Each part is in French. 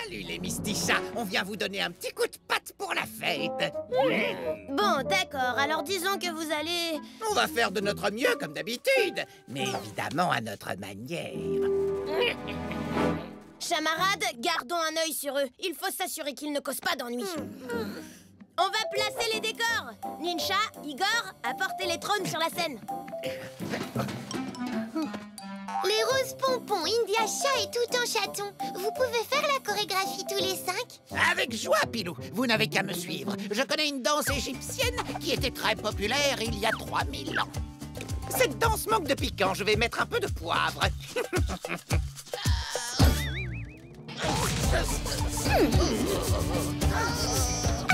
Salut les Mistichats, on vient vous donner un petit coup de patte pour la fête. Bon, d'accord, alors disons que vous allez... On va faire de notre mieux comme d'habitude, mais évidemment à notre manière. Camarades, gardons un œil sur eux. Il faut s'assurer qu'ils ne causent pas d'ennuis. On va placer les décors. Nincha, Igor, apportez les trônes sur la scène. Les roses pompons, India chat et tout en chaton. Vous pouvez faire la chorégraphie tous les 5? Avec joie, Pilou. Vous n'avez qu'à me suivre. Je connais une danse égyptienne qui était très populaire il y a 3000 ans. Cette danse manque de piquant. Je vais mettre un peu de poivre.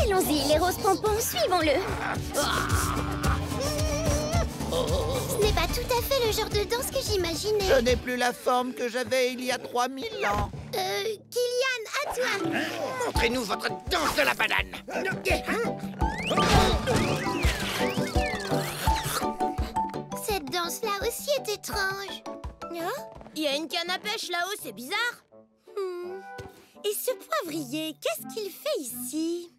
Allons-y, les roses pompons, suivons-le. Ce n'est pas tout à fait le genre de danse que j'imaginais. Je n'ai plus la forme que j'avais il y a 3000 ans. Kylian, à toi. Montrez-nous votre danse de la banane. Cette danse-là aussi est étrange. Il y a une canne à pêche là-haut, c'est bizarre. Et ce poivrier, qu'est-ce qu'il fait ici?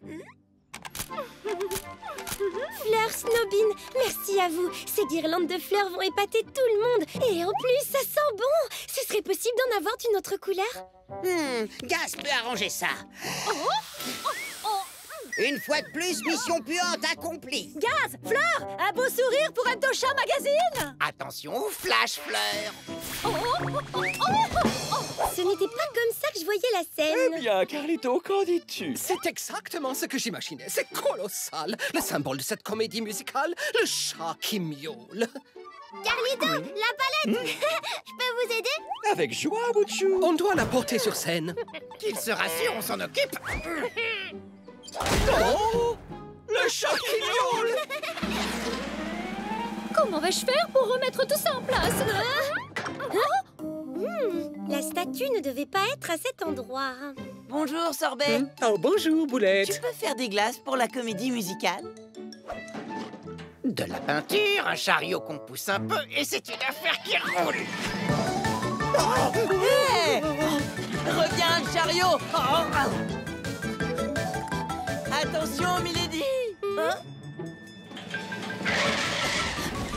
Fleurs Snobine, merci à vous. Ces guirlandes de fleurs vont épater tout le monde. Et en plus, ça sent bon. Ce serait possible d'en avoir d'une autre couleur? Gaz peut arranger ça. Une fois de plus, mission puante accomplie. Gaz, Fleur, un beau sourire pour Antosha Magazine. Attention aux flash fleurs. Ce n'était pas comme ça que je voyais la scène. Eh bien, Carlito, qu'en dis-tu? C'est exactement ce que j'imaginais. C'est colossal. Le symbole de cette comédie musicale, le chat qui miaule. Carlito, la palette. Je peux vous aider? Avec joie, Bouchou. On doit la porter sur scène. Qu'il se rassure, on s'en occupe. Oh, le chat qui miaule. Comment vais-je faire pour remettre tout ça en place? La statue ne devait pas être à cet endroit. Bonjour, Sorbet. Oh, bonjour, Boulette. Tu peux faire des glaces pour la comédie musicale? De la peinture, un chariot qu'on pousse un peu, et c'est une affaire qui roule. Hey, reviens, le chariot. Attention, Milady.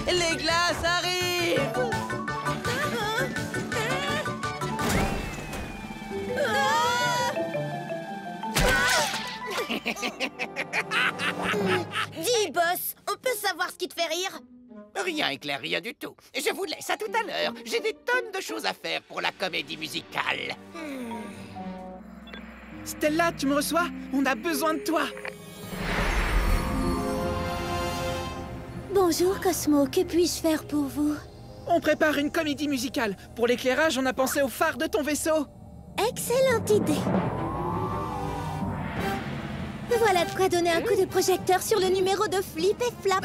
Les glaces arrivent. Dis, boss, on peut savoir ce qui te fait rire? Rien, Éclair, rien du tout. Je vous laisse à tout à l'heure. J'ai des tonnes de choses à faire pour la comédie musicale. Stella, tu me reçois? On a besoin de toi. Bonjour, Cosmo. Que puis-je faire pour vous? On prépare une comédie musicale. Pour l'éclairage, on a pensé au phare de ton vaisseau. Excellente idée. Voilà de quoi donner un coup de projecteur sur le numéro de Flip et Flap.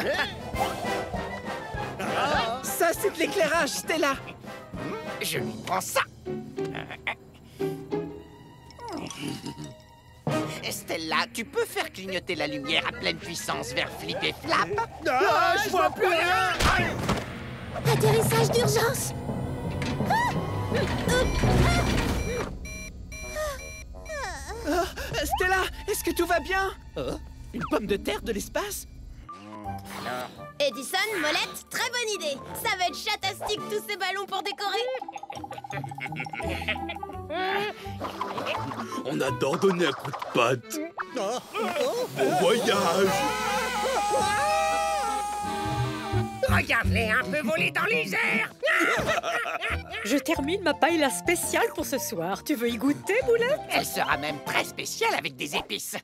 Ça, c'est de l'éclairage, Stella. Je lui prends ça. Stella, tu peux faire clignoter la lumière à pleine puissance vers Flip et Flap? Je vois plus rien. Atterrissage d'urgence. Stella, est-ce que tout va bien? Une pomme de terre de l'espace? Edison, Molette, très bonne idée. Ça va être chatastique tous ces ballons pour décorer. On adore donner un coup de patte. Bon voyage. Regarde-les un peu voler dans les airs. Je termine ma paella spéciale pour ce soir. Tu veux y goûter, Boulette? Elle sera même très spéciale avec des épices.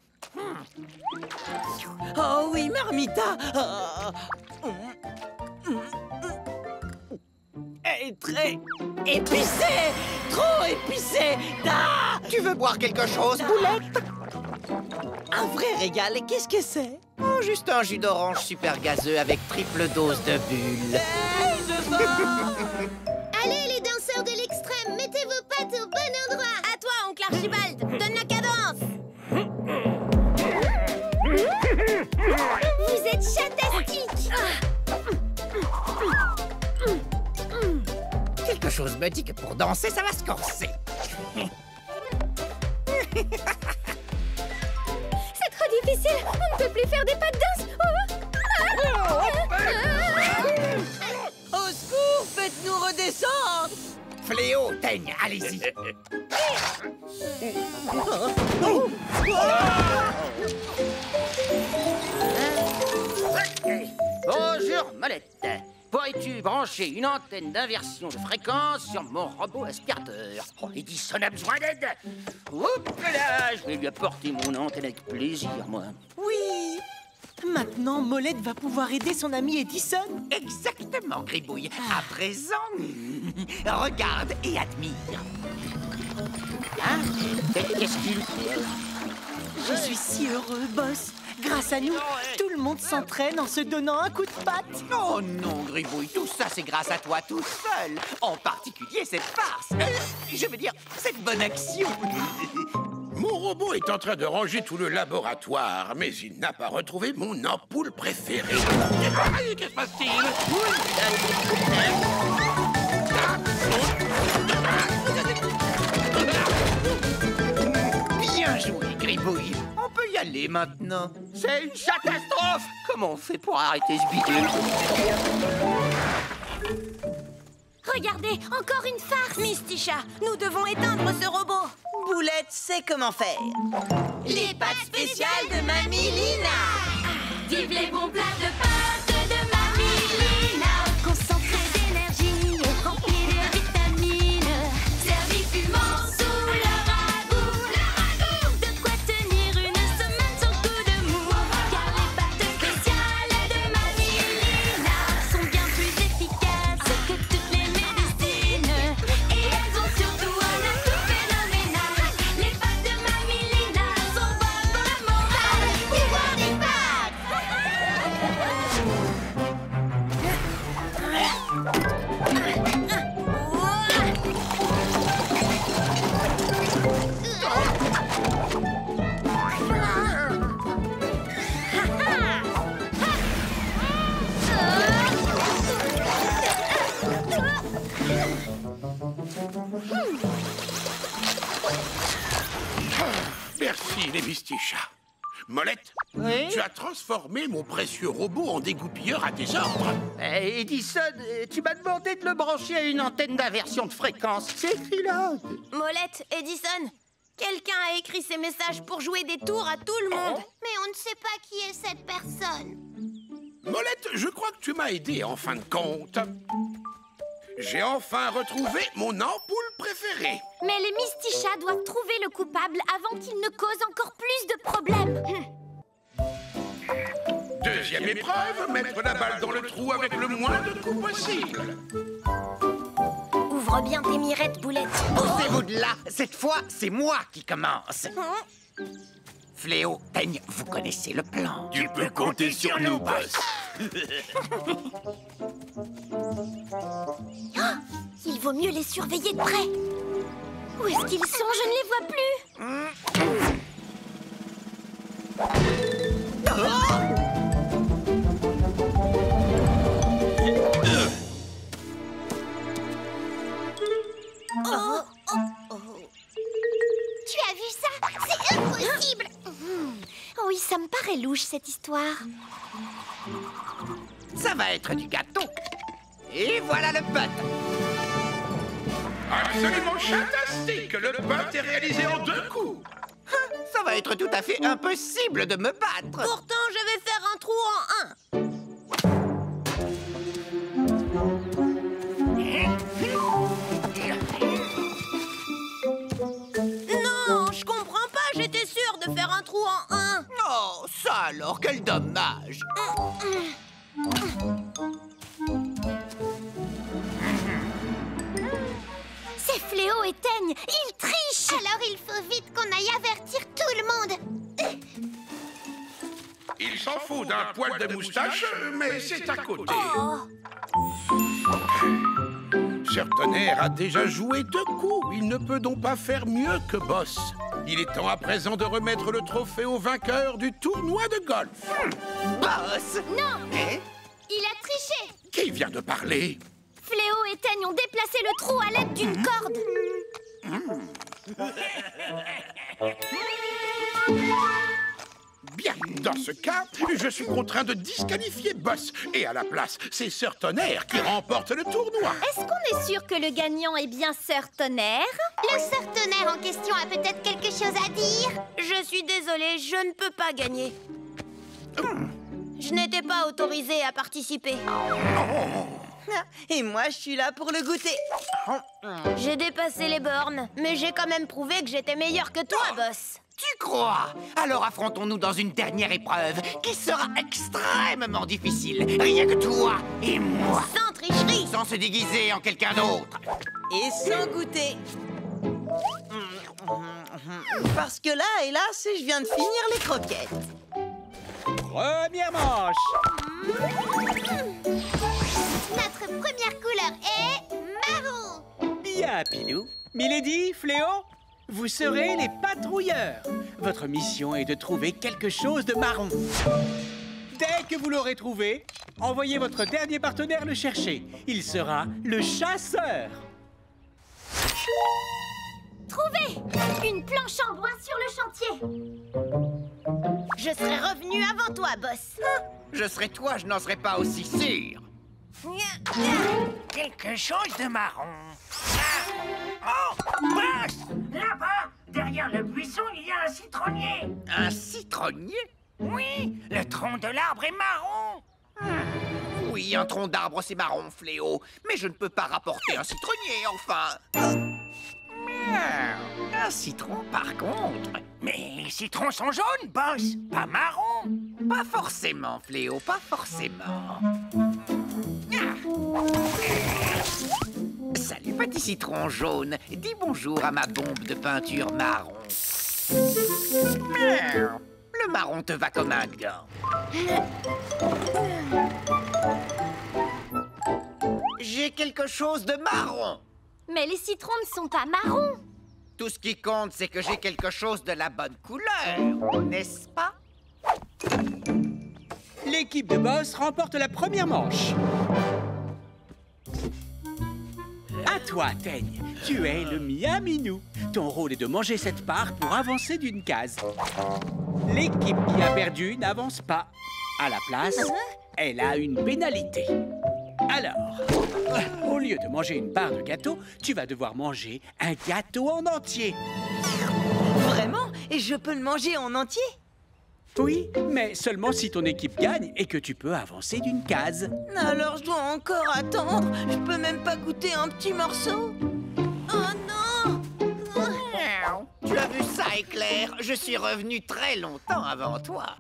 Oh oui, Marmita. Elle est très épicée. Trop épicée. Ah, Tu veux boire quelque chose, Boulette? un vrai régal. Et qu'est-ce que c'est? Oh, juste un jus d'orange super gazeux avec triple dose de bulles. Hey, je veux. Allez, les danseurs de l'extrême, mettez vos pattes au bon endroit. À toi, oncle Archibald, donne la cadence. Vous êtes chatastique. Quelque chose me dit que pour danser, ça va se corser. C'est trop difficile. On ne peut plus faire des pas de danse. Au secours, faites-nous redescendre. Fléau, Teigne, allez-y. Bonjour, Molette. Pourrais-tu brancher une antenne d'inversion de fréquence sur mon robot aspirateur? Oh, Edison a besoin d'aide. Oups là, je vais lui apporter mon antenne avec plaisir, moi. Oui. Maintenant, Molette va pouvoir aider son ami Edison. Exactement, Gribouille. À présent, regarde et admire. Hein? Qu'est-ce qu'il fait? Je suis si heureux, boss. Grâce à nous, tout le monde s'entraîne en se donnant un coup de patte. Oh non, Gribouille, tout ça c'est grâce à toi tout seul. En particulier cette farce. Je veux dire, cette bonne action. Mon robot est en train de ranger tout le laboratoire, mais il n'a pas retrouvé mon ampoule préférée. Que se passe-t-il? Bien joué, Gribouille. On peut y aller maintenant. C'est une catastrophe. Comment on fait pour arrêter ce bidule? Regardez, encore une farce, Miss Tisha. Nous devons éteindre ce robot. Boulette sait comment faire. Les pâtes spéciales de Mamie Lina. Vive les bons plats de pâtes de Mamie Lina. Concentré d'énergie et rempli de vitamines. Servi fumant sous le ragoût. De quoi tenir une semaine sans coup de mou. Car les pâtes spéciales de Mamie Lina sont bien plus efficaces que toutes les médecines. Et elles ont surtout un atout phénoménal. Les pâtes de Mamie Lina sont bonnes pour le moral. Pouvoir des pâtes. Merci, les Mistichas. Molette, tu as transformé mon précieux robot en dégoupilleur à tes ordres. Edison, tu m'as demandé de le brancher à une antenne d'inversion de fréquence. C'est écrit là. Molette, Edison, quelqu'un a écrit ces messages pour jouer des tours à tout le monde. Mais on ne sait pas qui est cette personne. Molette, je crois que tu m'as aidé en fin de compte. J'ai enfin retrouvé mon ampoule préférée. Mais les Mistichas doivent trouver le coupable avant qu'il ne cause encore plus de problèmes. Deuxième épreuve, mettre la balle dans le trou avec le moins de coups possible. Ouvre bien tes mirettes, Boulette. Poussez-vous de là. Cette fois, c'est moi qui commence. Fléau, Teigne, vous connaissez le plan. Tu peux compter sur nous, boss. Il vaut mieux les surveiller de près. Où est-ce qu'ils sont? Je ne les vois plus. Tu as vu ça? C'est impossible. Oui, ça me paraît louche, cette histoire. Ça va être du gâteau. Et voilà le putt. Absolument fantastique. Le putt est réalisé en 2 coups. Ça va être tout à fait impossible de me battre. Pourtant, je vais faire un trou en 1. Non, je comprends pas. J'étais sûre de faire un trou en 1. Oh, ça alors, quel dommage. C'est Fléau et Teigne. Ils trichent. Alors il faut vite qu'on aille avertir tout le monde. Il s'en fout d'un poil de moustache, mais c'est à côté. Sir Tonnerre a déjà joué 2 coups. Il ne peut donc pas faire mieux que boss. Il est temps à présent de remettre le trophée au vainqueur du tournoi de golf. Boss. Non. Hein? Il a triché. Qui vient de parler? Fléau et Teigne ont déplacé le trou à l'aide d'une corde. Bien, dans ce cas, je suis contraint de disqualifier Boss. Et à la place, c'est Sœur Tonnerre qui remporte le tournoi. Est-ce qu'on est sûr que le gagnant est bien Sœur Tonnerre? Le Sœur Tonnerre en question a peut-être quelque chose à dire. Je suis désolée, je ne peux pas gagner. Je n'étais pas autorisée à participer. Et moi, je suis là pour le goûter. J'ai dépassé les bornes, mais j'ai quand même prouvé que j'étais meilleure que toi, Boss. Tu crois? Alors affrontons-nous dans une dernière épreuve qui sera extrêmement difficile. Rien que toi et moi. Sans tricherie. Sans se déguiser en quelqu'un d'autre. Et sans goûter. Parce que là, hélas, je viens de finir les croquettes. Première manche. Notre première couleur est marron. Bien, Pilou. Milady, Fléau, vous serez les patrouilleurs. Votre mission est de trouver quelque chose de marron. Dès que vous l'aurez trouvé, envoyez votre dernier partenaire le chercher. Il sera le chasseur. Trouvez! Une planche en bois sur le chantier. Je serais revenue avant toi, Boss. Je serais toi, je n'en serais pas aussi sûr. Quelque chose de marron. Oh, Boss! Là-bas, derrière le buisson, il y a un citronnier. Un citronnier? Oui, le tronc de l'arbre est marron. Oui, un tronc d'arbre, c'est marron, Fléau. Mais je ne peux pas rapporter un citronnier, enfin. Un citron, par contre. Mais les citrons sont jaunes, Boss, pas marron. Pas forcément, Fléau, pas forcément. Salut, petit citron jaune. Dis bonjour à ma bombe de peinture marron. Le marron te va comme un gant. J'ai quelque chose de marron. Mais les citrons ne sont pas marrons. Tout ce qui compte, c'est que j'ai quelque chose de la bonne couleur, n'est-ce pas? L'équipe de Boss remporte la première manche. À toi, Teigne. Tu es le Miaminou. Ton rôle est de manger cette part pour avancer d'une case. L'équipe qui a perdu n'avance pas. À la place, elle a une pénalité. Alors, au lieu de manger une part de gâteau, tu vas devoir manger un gâteau en entier. Vraiment? Et je peux le manger en entier? Oui, mais seulement si ton équipe gagne et que tu peux avancer d'une case. Alors je dois encore attendre. Je peux même pas goûter un petit morceau. Oh non! Tu as vu ça, Éclair? Je suis revenu très longtemps avant toi.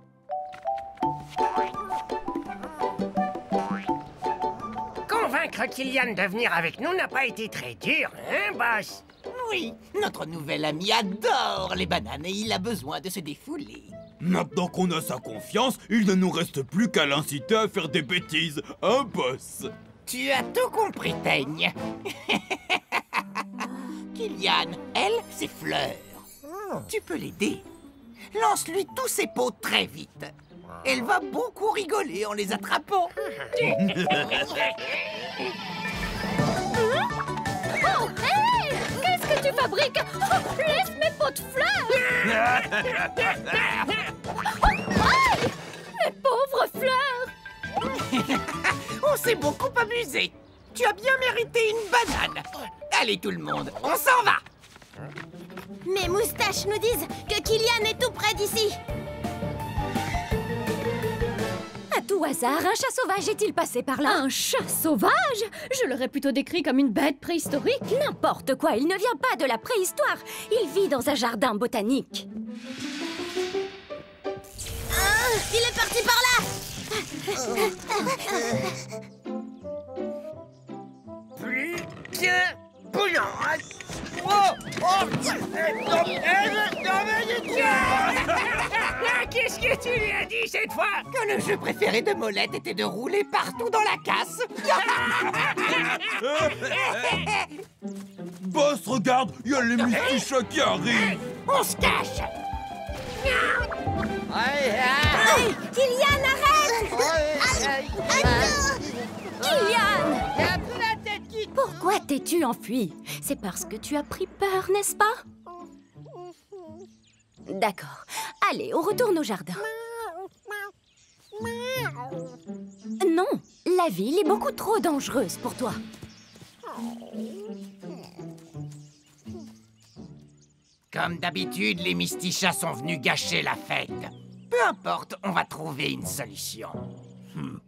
Convaincre Kylian de venir avec nous n'a pas été très dur, hein, Boss? Oui, notre nouvel ami adore les bananes et il a besoin de se défouler. Maintenant qu'on a sa confiance, il ne nous reste plus qu'à l'inciter à faire des bêtises, hein, Boss? Tu as tout compris, Teigne. Kylian, elle, c'est Fleur. Tu peux l'aider. Lance-lui tous ses pots très vite. Elle va beaucoup rigoler en les attrapant. Oh, hé! Qu'est-ce que tu fabriques? Oh, laisse mes pots de fleurs! Oh, aïe! Mes pauvres fleurs! On s'est beaucoup amusé. Tu as bien mérité une banane. Allez, tout le monde, on s'en va. Mes moustaches nous disent que Kylian est tout près d'ici. À tout hasard, un chat sauvage est-il passé par là? Un chat sauvage? Je l'aurais plutôt décrit comme une bête préhistorique. N'importe quoi, il ne vient pas de la préhistoire. Il vit dans un jardin botanique. Il est parti par là. Plus qu'un bouillon. Qu'est-ce que tu lui as dit cette fois? Que le jeu préféré de Molette était de rouler partout dans la casse. Boss, regarde, il y a les moustichats qui arrivent. On se cache. Hey, Kylian, arrête! Kylian! Pourquoi t'es-tu enfui? C'est parce que tu as pris peur, n'est-ce pas? D'accord. Allez, on retourne au jardin. Non, la ville est beaucoup trop dangereuse pour toi. Comme d'habitude, les Mistichas sont venus gâcher la fête. Peu importe, on va trouver une solution.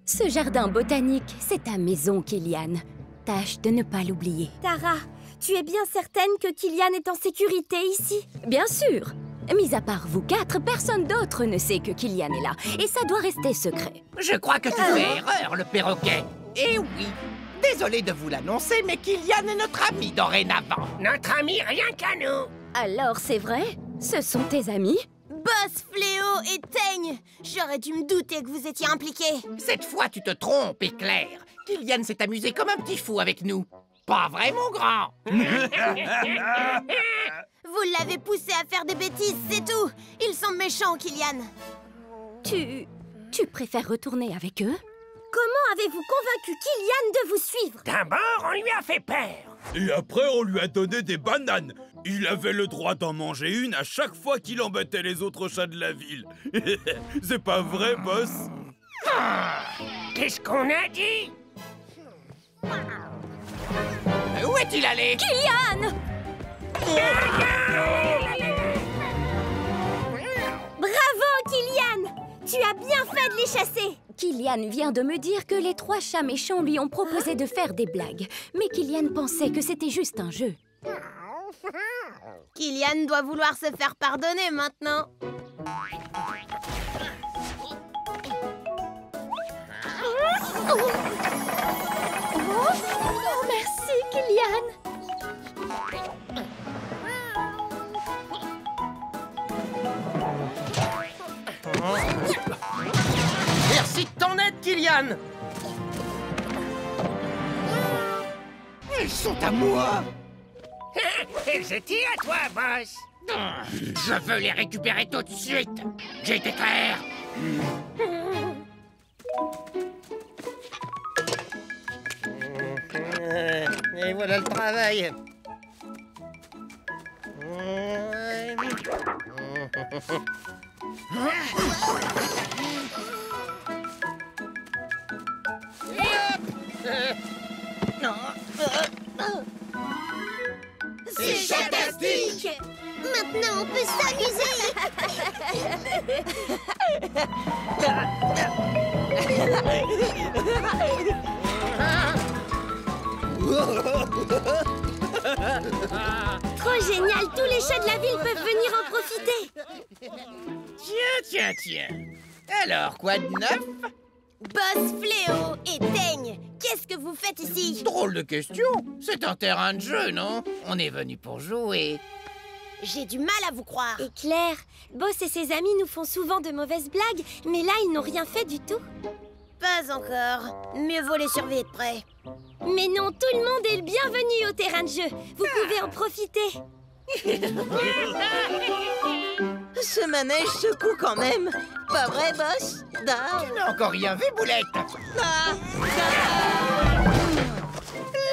Ce jardin botanique, c'est ta maison, Kylian. Tâche de ne pas l'oublier. Tara, tu es bien certaine que Kylian est en sécurité ici? Bien sûr. Mis à part vous quatre, personne d'autre ne sait que Kylian est là. Et ça doit rester secret. Je crois que tu fais erreur, le perroquet. Eh oui. Désolé de vous l'annoncer, mais Kylian est notre ami dorénavant. Notre ami rien qu'à nous. Alors, c'est vrai? Ce sont tes amis? Boss, Fléau et Teigne! J'aurais dû me douter que vous étiez impliqués. Cette fois, tu te trompes, Éclair. Kylian s'est amusé comme un petit fou avec nous. Pas vrai, mon grand? Vous l'avez poussé à faire des bêtises, c'est tout. Ils sont méchants, Kylian. Tu préfères retourner avec eux? Comment avez-vous convaincu Kylian de vous suivre? D'abord, on lui a fait peur. Et après, on lui a donné des bananes. Il avait le droit d'en manger une à chaque fois qu'il embêtait les autres chats de la ville. C'est pas vrai, boss? Qu'est-ce qu'on a dit? Où est-il allé? Kylian! Bravo, Kylian! Tu as bien fait de les chasser! Kylian vient de me dire que les 3 chats méchants lui ont proposé de faire des blagues. Mais Kylian pensait que c'était juste un jeu. Kylian doit vouloir se faire pardonner maintenant. Oh, merci, Kylian! Merci de ton aide, Kylian. Ils sont à moi. Ils étaient à toi, boss. Je veux les récupérer tout de suite. J'ai été clair. Et voilà le travail. C'est fantastique! Maintenant, on peut s'amuser! Trop génial! Tous les chats de la ville peuvent venir en profiter! Tiens. Alors, quoi de neuf? Boss, Fléau et Teigne, qu'est-ce que vous faites ici? Drôle de question. C'est un terrain de jeu, non? On est venu pour jouer. J'ai du mal à vous croire. Et Claire, Boss et ses amis nous font souvent de mauvaises blagues, mais là, ils n'ont rien fait du tout. Pas encore. Mieux vaut les surveiller de près. Mais non, tout le monde est le bienvenu au terrain de jeu. Vous pouvez en profiter. Ce manège secoue quand même. Pas vrai, boss? Tu n'as encore rien vu, Boulette?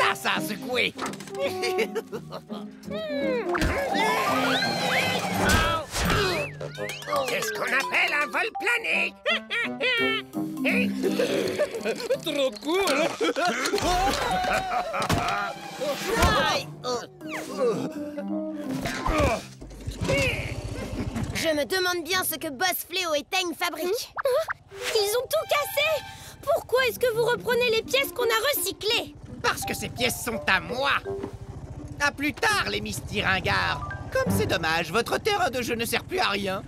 Là, ça a secoué. C'est ce qu'on appelle un vol plané. Trop cool. Je me demande bien ce que Boss, Fléau et Teigne fabriquent. Ils ont tout cassé! Pourquoi est-ce que vous reprenez les pièces qu'on a recyclées? Parce que ces pièces sont à moi. À plus tard, les Misty ringards. Comme c'est dommage, votre terrain de jeu ne sert plus à rien.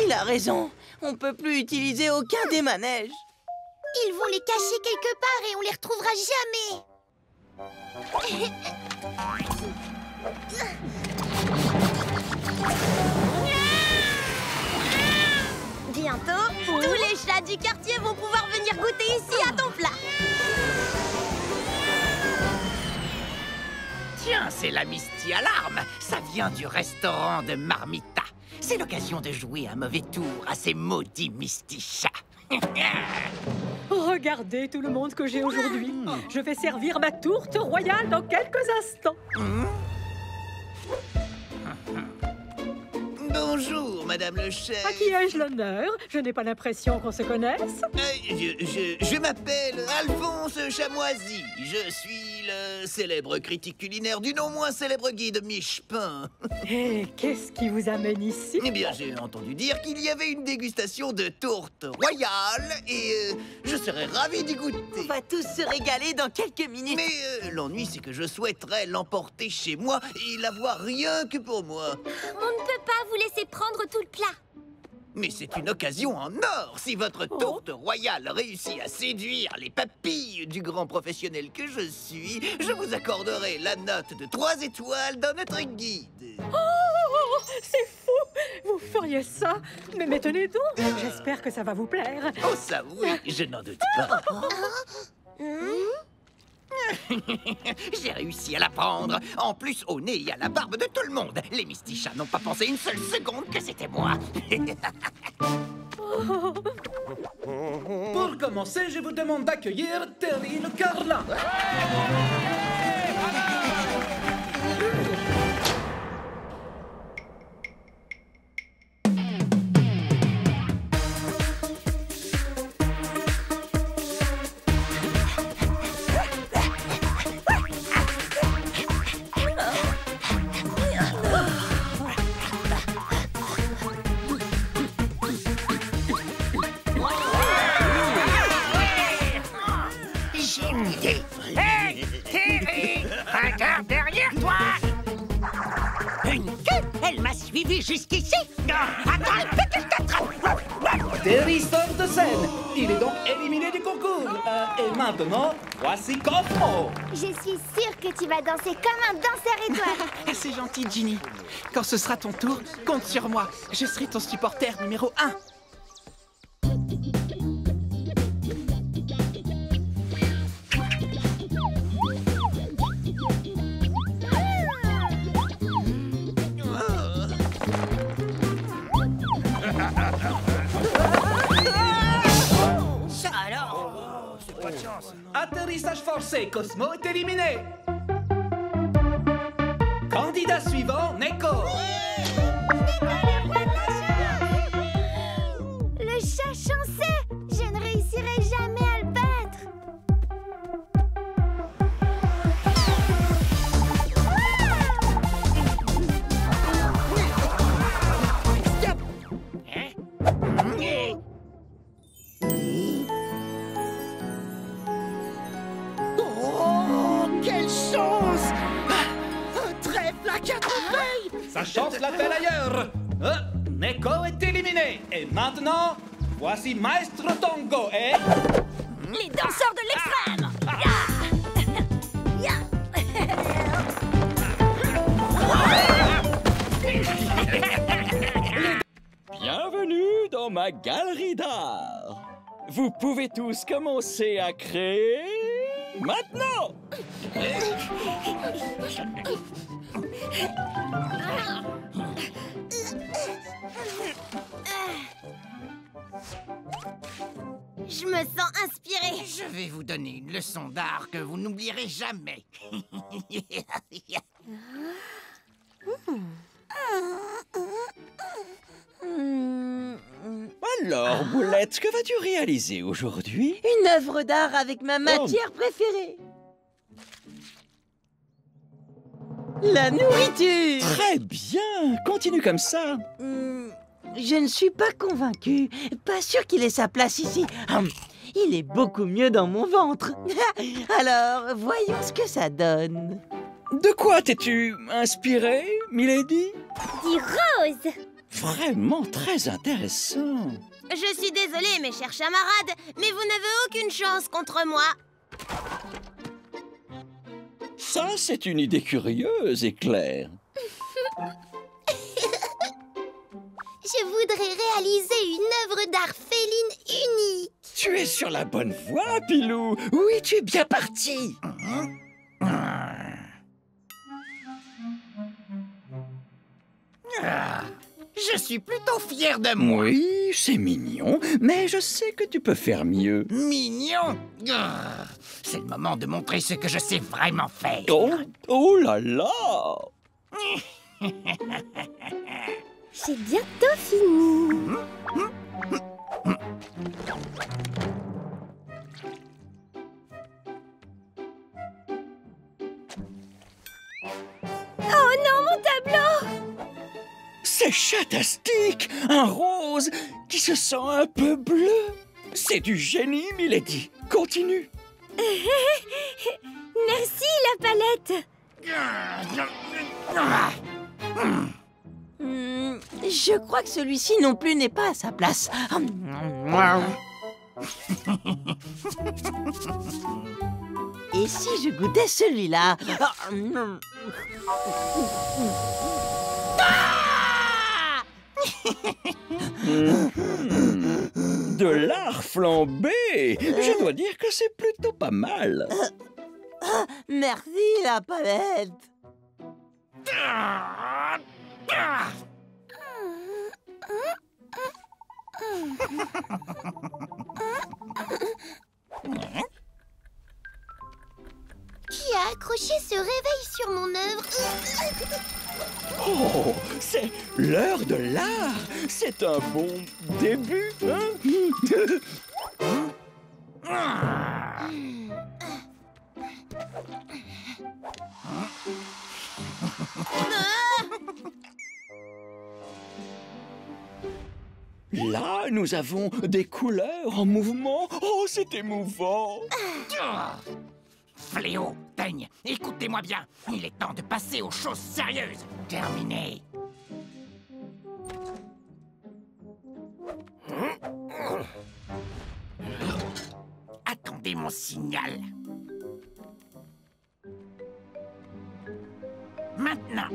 Il a raison. On peut plus utiliser aucun des manèges. Ils vont les cacher quelque part et on les retrouvera jamais. Bientôt, tous les chats du quartier vont pouvoir venir goûter ici à ton plat. Tiens, c'est la Misty Alarme. Ça vient du restaurant de Marmita. C'est l'occasion de jouer un mauvais tour à ces maudits Misty chats. Regardez tout le monde que j'ai aujourd'hui. Je vais servir ma tourte royale dans quelques instants. Bonjour, Madame le chef. À qui ai-je l'honneur? Je n'ai pas l'impression qu'on se connaisse. Je m'appelle Alphonse Chamoisi. Je suis le célèbre critique culinaire du non moins célèbre guide Michelin. Et qu'est-ce qui vous amène ici? Eh bien, j'ai entendu dire qu'il y avait une dégustation de tourte royale et je serais ravi d'y goûter. On va tous se régaler dans quelques minutes. Mais l'ennui, c'est que je souhaiterais l'emporter chez moi et l'avoir rien que pour moi. On ne peut pas vous laisser prendre tout le plat. Mais c'est une occasion en or. Si votre tourte royale réussit à séduire les papilles du grand professionnel que je suis, je vous accorderai la note de 3 étoiles dans notre guide. Oh, c'est fou! Vous feriez ça? Mais tenez donc! J'espère que ça va vous plaire. Oh ça oui, je n'en doute pas. J'ai réussi à la prendre. En plus, au nez et à la barbe de tout le monde. Les Mistichats n'ont pas pensé une seule seconde que c'était moi. Pour commencer, je vous demande d'accueillir Terry le Carlin. J'ai une idée. Hé, Terry! Regarde derrière toi! Une queue! Elle m'a suivi jusqu'ici! Non, attends un peu qu'elle t'attrape! Terry sort de scène. Il est donc éliminé du concours. Et maintenant, voici Cosmo. Je suis sûre que tu vas danser comme un danseur étoile. C'est gentil, Ginny. Quand ce sera ton tour, compte sur moi. Je serai ton supporter numéro 1. Ça alors? C'est pas de chance. Atterrissage forcé, Cosmo est éliminé. Candidat suivant, Neko. Le chat chanceux. Je ne réussirai jamais à le battre. Stop! Hein? Oh, quelle chance! Un trèfle à 4 feuilles! Sa chance l'appelle ailleurs. Neko est éliminé. Et maintenant, voici Maestro Tongo et... Les danseurs de l'extrême! Bienvenue dans ma galerie d'art. Vous pouvez tous commencer à créer maintenant. Je me sens inspirée. Je vais vous donner une leçon d'art que vous n'oublierez jamais. Alors, Boulette, que vas-tu réaliser aujourd'hui? Une œuvre d'art avec ma matière préférée. La nourriture. Très bien, continue comme ça. Je ne suis pas convaincue. Pas sûr qu'il ait sa place ici. Il est beaucoup mieux dans mon ventre. Alors, voyons ce que ça donne. De quoi t'es-tu inspirée, Milady? Dis Rose! Vraiment très intéressant. Je suis désolée, mes chers camarades, mais vous n'avez aucune chance contre moi. Ça, c'est une idée curieuse et claire. Je voudrais réaliser une œuvre d'art féline unique. Tu es sur la bonne voie, Pilou. Oui, tu es bien parti. Je suis plutôt fier de moi. Oui, c'est mignon, mais je sais que tu peux faire mieux. Mignon? C'est le moment de montrer ce que je sais vraiment faire. Oh là là! C'est bientôt fini. Oh non, mon tableau! C'est chatastique! Un rose qui se sent un peu bleu. C'est du génie, Milady. Continue. Merci, la palette. Je crois que celui-ci non plus n'est pas à sa place. Et si je goûtais celui-là? De l'art flambé. Je dois dire que c'est plutôt pas mal. Merci, la palette. Qui a accroché ce réveil sur mon œuvre? Oh, c'est l'heure de l'art. C'est un bon début, hein? Là, nous avons des couleurs en mouvement. Oh, c'est émouvant. Fléau, Teigne, écoutez-moi bien. Il est temps de passer aux choses sérieuses. Terminé. Attendez mon signal. Maintenant.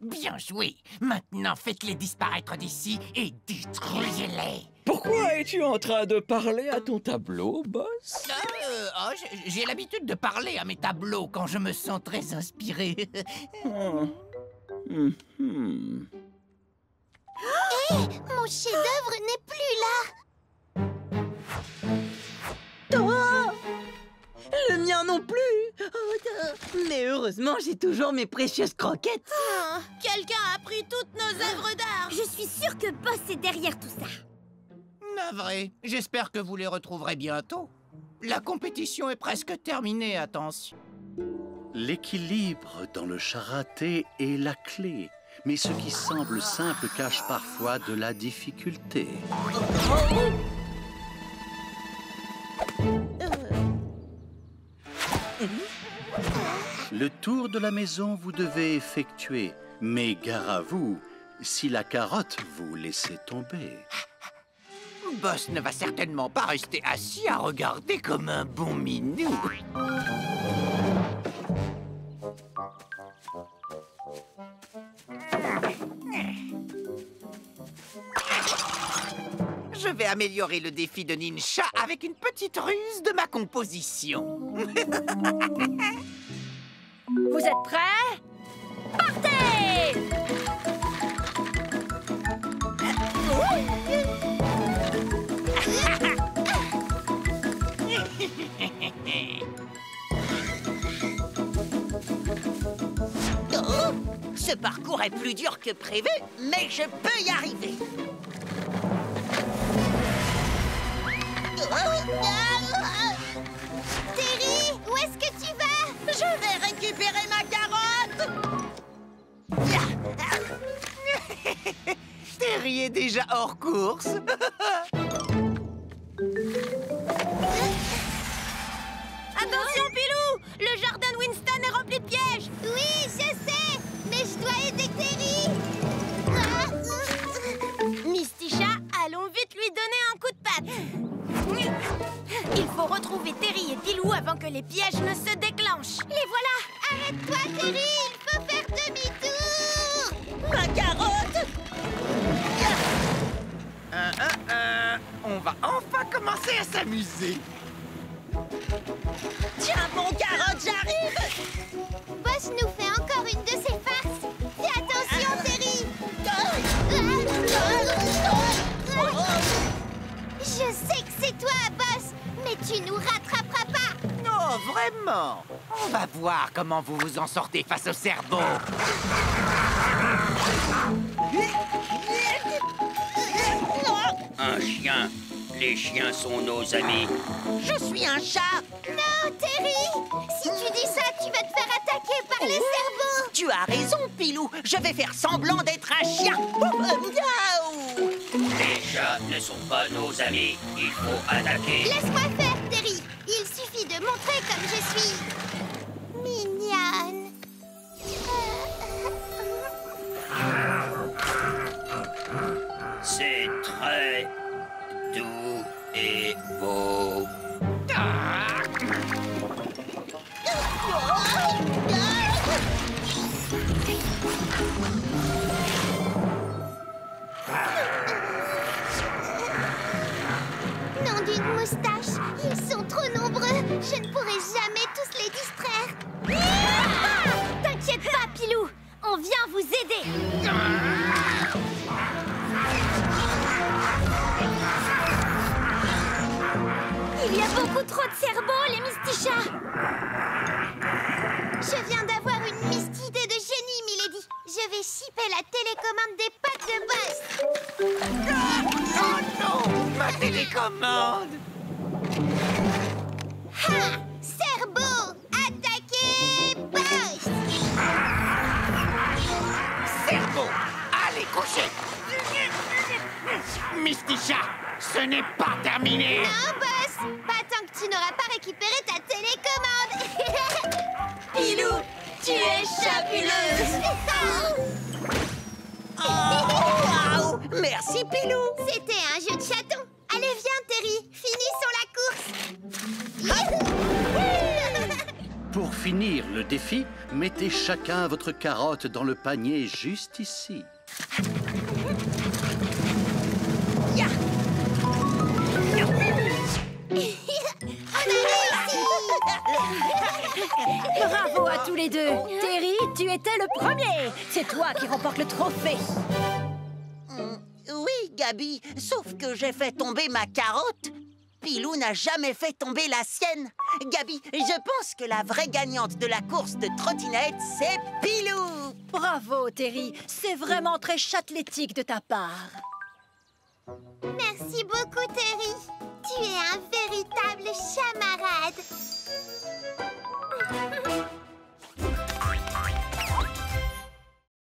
Bien joué. Maintenant, faites-les disparaître d'ici et détruisez-les. Pourquoi es-tu en train de parler à ton tableau, boss? J'ai l'habitude de parler à mes tableaux quand je me sens très inspiré. Hé, mon chef-d'œuvre n'est plus là. Le mien non plus. Mais heureusement, j'ai toujours mes précieuses croquettes. Quelqu'un a pris toutes nos œuvres d'art. Je suis sûre que Boss est derrière tout ça. Navré, j'espère que vous les retrouverez bientôt. La compétition est presque terminée, attention. L'équilibre dans le charaté est la clé. Mais ce qui semble simple cache parfois de la difficulté. Le tour de la maison vous devez effectuer. Mais gare à vous, si la carotte vous laissez tomber. Boss ne va certainement pas rester assis à regarder comme un bon minou. Je vais améliorer le défi de Nincha avec une petite ruse de ma composition. Vous êtes prêts? Partez! Oh, ce parcours est plus dur que prévu, mais je peux y arriver. Terry, où est-ce que tu vas? Je vais récupérer ma carotte. Terry est déjà hors course. Attention, Pilou! Le jardin de Winston est rempli de pièges. Oui, je sais, mais je dois aider Terry. Misty Chat, allons vite lui donner un coup de patte. Il faut retrouver Terry et Pilou avant que les pièges ne se déclenchent. Les voilà. Arrête-toi, Terry, il faut faire demi-tour. Ma carotte! On va enfin commencer à s'amuser. Tiens, mon carotte, j'arrive! Boss nous fait encore une de ses farces. Fais attention, Terry. Je sais que c'est toi, Boss, mais tu nous rattraperas pas. Oh, Oh, vraiment? On va voir comment vous vous en sortez face au cerveau. Un chien. Les chiens sont nos amis. Je suis un chat. Non, Terry! Si tu dis ça, tu vas te faire attaquer par les cerveaux! Tu as raison, Pilou. Je vais faire semblant d'être un chien. Les chats ne sont pas nos amis. Il faut attaquer. Laisse-moi faire, Terry! Il suffit de montrer comme je suis... mignonne. C'est très doux et beau. Nom d'une moustache, ils sont trop nombreux. Je ne pourrai jamais tous les distraire. T'inquiète pas, Pilou. On vient vous aider. Il y a beaucoup trop de cerveaux, les Mistichas. Je viens d'avoir une idée de génie, Milady. Je vais shipper la télécommande des pattes de Boss. Oh non! Ma télécommande! Ha! Cerveau! Attaquez Boss! Cerveau! Allez, coucher! Misticha, ce n'est pas terminé! Non, Boss! Pas tant que tu n'auras pas récupéré ta télécommande! Pilou, tu es chapuleuse. Waouh! Merci, Pilou! C'était un jeu de chaton. Allez, viens, Terry. Finissons la course. Pour finir le défi, mettez chacun votre carotte dans le panier juste ici. Bravo à tous les deux. Terry, tu étais le premier. C'est toi qui remporte le trophée. Oui, Gabi, sauf que j'ai fait tomber ma carotte. Pilou n'a jamais fait tomber la sienne. Gabi, je pense que la vraie gagnante de la course de trottinette, c'est Pilou. Bravo, Terry. C'est vraiment très chatalétique de ta part. Merci beaucoup, Terry. Tu es un véritable chamarade.